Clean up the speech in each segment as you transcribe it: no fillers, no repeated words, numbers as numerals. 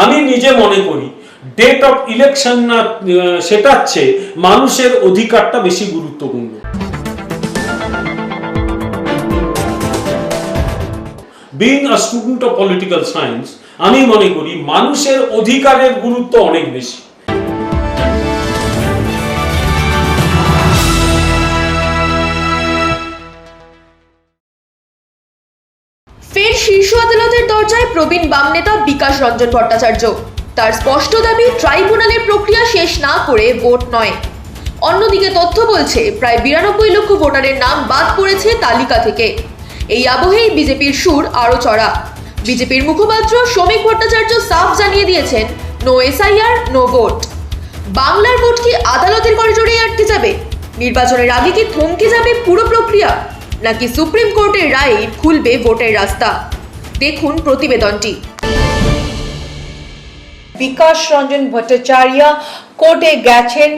আমি নিজে মনে করি ডেট অফ ইলেকশন না সেটার চেয়ে মানুষের অধিকারটা বেশি গুরুত্বপূর্ণ। Being a student of political science, আমি মনে করি মানুষের অধিকারের গুরুত্ব অনেক বেশি। ফের শীর্ষ আদালতের দরজায় প্রবীণ বাম নেতা বিকাশ রঞ্জন ভট্টাচার্য। তার স্পষ্ট দাবি, ট্রাইব্যুনালের প্রক্রিয়া শেষ না করে ভোট নয়। অন্যদিকে তথ্য বলছে প্রায় 92 লক্ষ ভোটারের নাম বাদ পড়েছে তালিকা থেকে। এই আবহেই বিজেপির সুর আরো চড়া। বিজেপির মুখপাত্র শ্রমিক ভট্টাচার্য সাফ জানিয়ে দিয়েছেন, নো এসআইআর, নো ভোট। বাংলার ভোট কি আদালতের করিডোরেই আটকে যাবে? নির্বাচনের আগে কি থমকে যাবে পুরো প্রক্রিয়া, নাকি সুপ্রিম কোর্টের রায়ে খুলবে ভোটের রাস্তা? দেখুন প্রতিবেদনটি। বিকাশ রঞ্জন ভট্টাচার্য কোর্টে গেছেন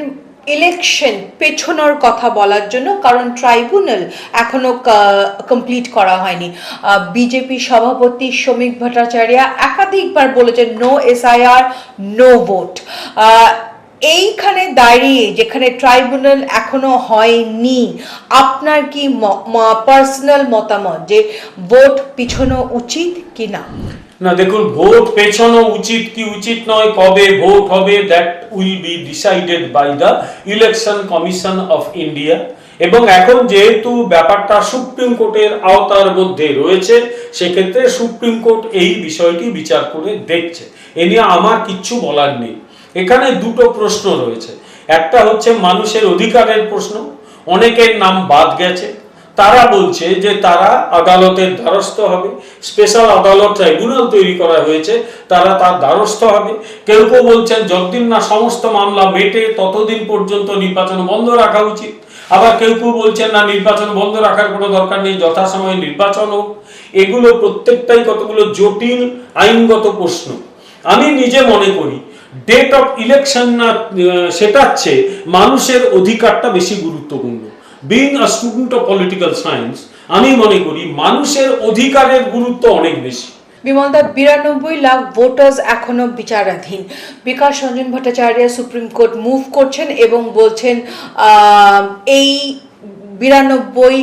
ইলেকশন পেছনোর কথা বলার জন্য, কারণ ট্রাইব্যুনাল এখনো কমপ্লিট করা হয়নি। বিজেপি সভাপতি শ্রমিক ভট্টাচার্য একাধিকবার বলেছেন নো এসআইআর, নো ভোট। এইখানে দাঁড়িয়ে যেখানে ট্রাইব্যুনাল এখনো হয়নি, আপনার কি পার্সোনাল মতামত যে ভোট পিছনো উচিত কি না? না, দেখুন, ভোট পেছানো উচিত কি উচিত নয়, কবে ভোট হবে, that will be decided by the election commission of India. এবং এখন যেহেতু ব্যাপারটা সুপ্রিম কোর্টের আওতার মধ্যে রয়েছে, সেক্ষেত্রে সুপ্রিম কোর্ট এই বিষয়টি বিচার করে দেখছে। এ নিয়ে আমার কিচ্ছু বলার নেই। এখানে দুটো প্রশ্ন রয়েছে। একটা হচ্ছে মানুষের অধিকারের প্রশ্ন। অনেকের নাম বাদ গেছে, তারা বলছে যে তারা আদালতের দ্বারস্থ হবে। স্পেশাল আদালত ট্রাইব্যুনাল তৈরি করা হয়েছে, তারা তার দ্বারস্থ হবে। কেউ কেউ বলছেন যতদিন না সমস্ত মামলা মেটে ততদিন পর্যন্ত নির্বাচন বন্ধ রাখা উচিত। আবার কেউ কেউ বলছেন না, নির্বাচন বন্ধ রাখার কোনো দরকার নেই, যথাসময়ে নির্বাচন হোক। এগুলো প্রত্যেকটাই কতগুলো জটিল আইনগত প্রশ্ন। আমি নিজে মনে করি ডেট অফ ইলেকশন না সেটার চেয়ে মানুষের অধিকারটা বেশি গুরুত্বপূর্ণ। Being a student of political science, আমি মনে করি মানুষের অধিকারের গুরুত্ব অনেক বেশি। বিমলদা, 92 লাখ ভোটার্স এখনো বিচারাধীন। Bikash Ranjan Bhattacharya supreme court move করছেন এবং বলছেন এই 92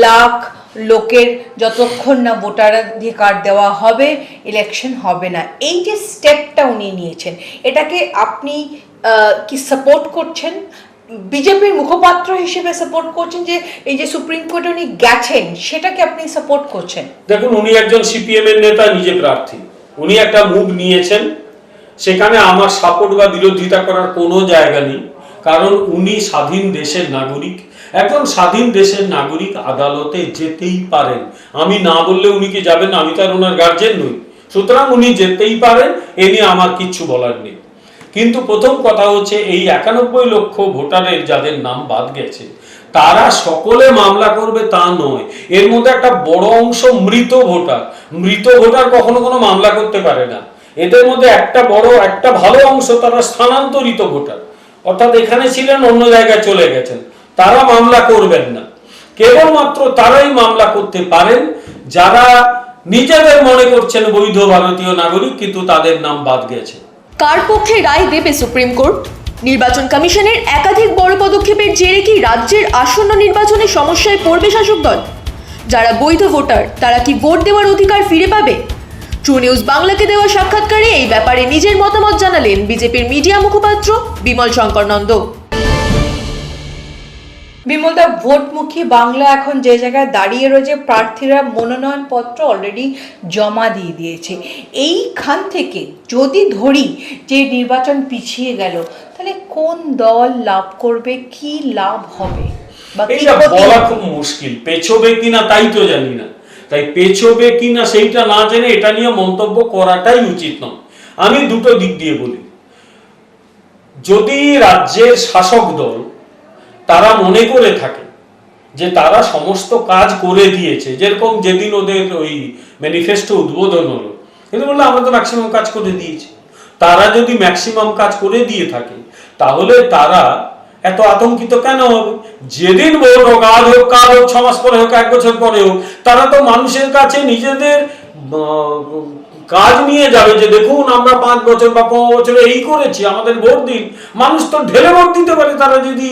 লাখ লোকের যতক্ষণ না ভোটাধিকার দেওয়া হবে, ইলেকশন হবে না। এই যে স্টেপটা উনি নিয়েছেন, এটাকে আপনি কি সাপোর্ট করছেন? বিজেপির মুখপাত্র হিসেবে সাপোর্ট করছেন যে এই যে সুপ্রিম কোর্টে উনি গেছেন, সেটাকে আপনি সাপোর্ট করছেন? দেখুন, উনি একজন সিপিএম এর নেতা, নিজে প্রার্থী। উনি একটা মুভ নিয়েছেন, সেখানে আমার সাপোর্ট বা বিরোধিতা করার কোনো জায়গা নেই। কারণ উনি স্বাধীন দেশের নাগরিক। একজন স্বাধীন দেশের নাগরিক আদালতে যেতেই পারেন। আমি না বললে উনি কি যাবেন? আমি তো আর ওনার গার্জেন নই। সুতরাং উনি যেতেই পারেন, এ নিয়ে আমার কিচ্ছু বলার নেই। কিন্তু প্রথম কথা হচ্ছে, এই 91 লক্ষ ভোটারের যাদের নাম বাদ গেছে, তারা সকলে মামলা করবে তা নয়। এর মধ্যে একটা বড় অংশ মৃত ভোটার। মৃত ভোটার কখনো কোনো মামলা করতে পারে না। এদের মধ্যে একটা ভালো অংশ তারা স্থানান্তরিত ভোটার, অর্থাৎ এখানে ছিলেন, অন্য জায়গায় চলে গেছেন, তারা মামলা করবেন না। কেবলমাত্র তারাই মামলা করতে পারেন যারা নিজেদের মনে করছেন বৈধ ভারতীয় নাগরিক, কিন্তু তাদের নাম বাদ গেছে। কার পক্ষে রায় দেবে সুপ্রিম কোর্ট? নির্বাচন কমিশনের একাধিক বড় পদক্ষেপের জেরে কি রাজ্যের আসন্ন নির্বাচনে সমস্যায় পড়বে শাসক দল? যারা বৈধ ভোটার, তারা কি ভোট দেওয়ার অধিকার ফিরে পাবে? ট্রু নিউজ বাংলাকে দেওয়া সাক্ষাৎকারে এই ব্যাপারে নিজের মতামত জানালেন বিজেপির মিডিয়া মুখপাত্র বিমল শঙ্কর নন্দ। বিমলদা, ভোটমুখী বাংলা এখন যে জায়গায় দাঁড়িয়ে রয়েছে, প্রার্থীরা মনোনয়ন পত্র অলরেডি জমা দিয়ে দিয়েছে। এইখান থেকে যদি ধরি যে নির্বাচন পিছিয়ে গেল, তাহলে কোন দল লাভ করবে, কি লাভ হবে? এটা বলা খুব মুশকিল। পেছবে কিনা তাই তো জানি না। তাই পেছবে কিনা সেইটা না জেনে এটা নিয়ে মন্তব্য করাটাই উচিত নয়। আমি দুটো দিক দিয়ে বলি। যদি রাজ্যের শাসক দল তারা মনে করে থাকে যে তারা সমস্ত কাজ করে দিয়েছে, যেরকম যেদিন ওদের ওই ম্যানিফেস্টো উদ্বোধন হলো, কিন্তু বললো আমরা তো ম্যাক্সিমাম কাজ করে দিয়েছি। তারা যদি ম্যাক্সিমাম কাজ করে দিয়ে থাকে, তাহলে তারা এত আতঙ্কিত কেন হবে? যেদিন ভোট হোক, আজ হোক, কাল হোক, 6 মাস পরে হোক, 1 বছর পরে হোক, তারা তো মানুষের কাছে নিজেদের কাজ নিয়ে যাবে যে দেখুন আমরা 5 বছর বা 15 বছরে এই করেছি, আমাদের ভোট দিন, মানুষ তো ঢেলে ভোট দিতে পারে তারা যদি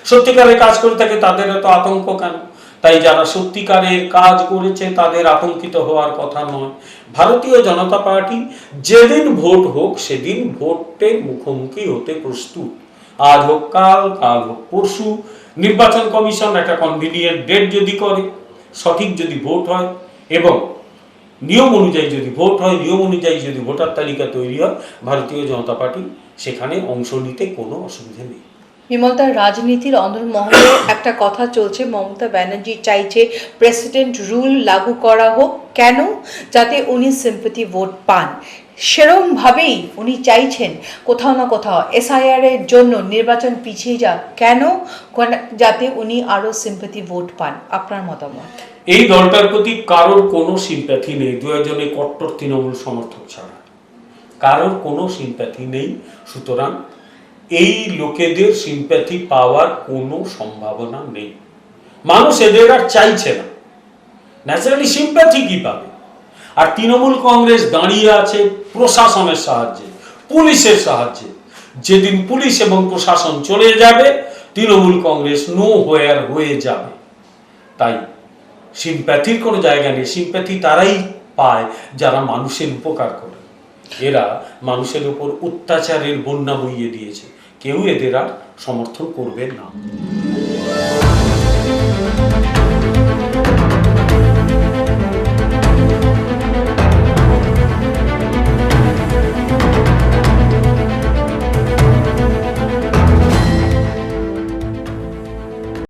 সত্যিকারের কাজ করে থাকে, তাদের এত আতঙ্ক কেন? তাই যারা সত্যিকারের কাজ করেছে তাদের আতঙ্কিত হওয়ার কথা নয়। ভারতীয় জনতা পার্টি যেদিন ভোট হোক সেদিন ভোটের মুখোমুখি হতে প্রস্তুত। আজ হোক কাল, কাল হোক পরশু। নির্বাচন কমিশন একটা কনভিনিয়েন্ট ডেট যদি করে, সঠিক যদি ভোট হয় এবং নিয়ম অনুযায়ী যদি ভোট হয়, নিয়ম অনুযায়ী যদি ভোটার তালিকা তৈরি হয়, ভারতীয় জনতা পার্টি সেখানে অংশ নিতে কোনো অসুবিধা নেই। বিমলদা, রাজনীতির অন্দরমহলে একটা কথা চলছে, মমতা ব্যানার্জি চাইছে প্রেসিডেন্ট রুল লাগু করা হোক। কেন? যাতে উনি সিম্পথি ভোট পান। সেরমভাবেই উনি চাইছেন কোথাও না কোথাও এসআইআর এর জন্য নির্বাচন পিছিয়ে যাক। কেন? যাতে উনি আরও সিম্পথি ভোট পান। আপনার মতামত? এই দলটার প্রতি কারোর কোনো সিম্প্যাথি নেই, দু একজনের কট্টর তৃণমূল সমর্থক ছাড়া কারোর কোনো সিম্প্যাথি নেই। সুতরাং এই লোকেদের সিম্প্যাথি পাওয়ার কোনো সম্ভাবনা নেই। মানুষ এদের আর চাইছে না, ন্যাচারালি সিম্প্যাথি কি পাবে? আর তৃণমূল কংগ্রেস দাঁড়িয়ে আছে প্রশাসনের সাহায্যে, পুলিশের সাহায্যে। যেদিন পুলিশ এবং প্রশাসন চলে যাবে, তৃণমূল কংগ্রেস নো হোয়ার হয়ে যাবে। তাই সিম্প্যাথির কোনো জায়গা নেই। সিম্প্যাথি তারাই পায় যারা মানুষের উপকার করে। এরা মানুষের উপর অত্যাচারের বন্যা বইয়ে দিয়েছে, কেউ এদের আর সমর্থন করবে না।